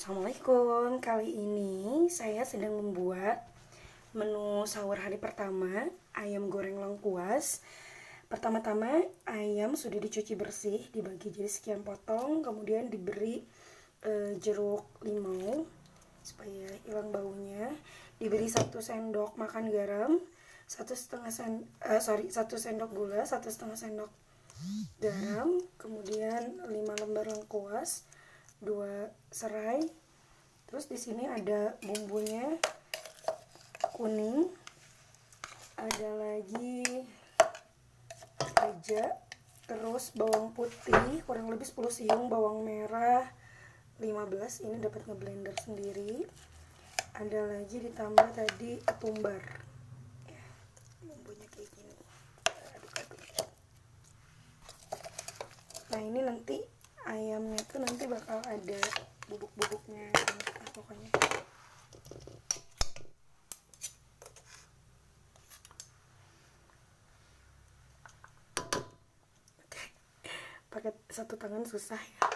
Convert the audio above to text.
Assalamualaikum, kali ini saya sedang membuat menu sahur hari pertama, ayam goreng lengkuas. Pertama-tama ayam sudah dicuci bersih, dibagi jadi sekian potong, kemudian diberi jeruk limau supaya hilang baunya, diberi 1 sendok makan garam, 1 sendok gula, 1,5 sendok garam, kemudian 5 lembar lengkuas, 2 serai. Terus di sini ada bumbunya, kuning, ada lagi aja, terus bawang putih kurang lebih 10 siung, bawang merah 15, ini dapat ngeblender sendiri. Ada lagi ditambah tadi ketumbar ya, bumbunya kayak gini, aduk-aduk. Nah ini nanti ayamnya tuh nanti bakal ada bubuk-bubuknya pokoknya. Pakai satu tangan susah ya.